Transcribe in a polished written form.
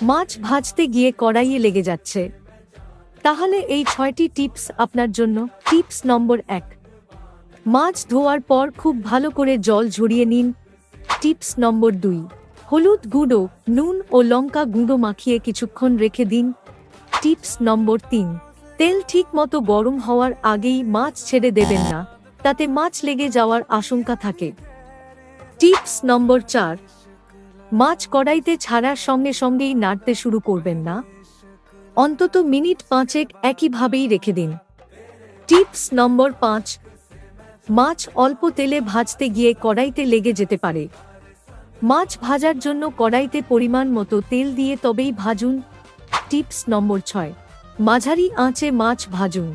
মাছ ভাজতে গিয়ে কড়াইয়ে লেগে যাচ্ছে, তাহলে এই 6টি টিপস আপনার জন্য। টিপস নম্বর 1, মাছ ধোয়ার পর খুব ভালো করে জল ঝরিয়ে নিন। টিপস নম্বর 2, হলুদ গুঁড়ো, নুন ও লঙ্কা গুঁড়ো মাখিয়ে কিছুক্ষণ রেখে দিন। টিপস নম্বর 3, তেল ঠিকমতো গরম হওয়ার আগেই মাছ ছেড়ে দেবেন না, তাতে মাছ লেগে যাওয়ার আশঙ্কা থাকে। টিপস নম্বর 4, মাছ কড়াইতে ছাড়ার সঙ্গে সঙ্গেই নাড়তে শুরু করবেন না, অন্তত মিনিট 5 একইভাবেই রেখে দিন। টিপস নম্বর 5, মাছ অল্প তেলে ভাজতে গিয়ে কড়াইতে লেগে যেতে পারে। মাছ ভাজার জন্য কড়াইতে পরিমাণ মতো তেল দিয়ে তবেই ভাজুন। টিপস নম্বর 6, মাঝারি আঁচে মাছ ভাজুন।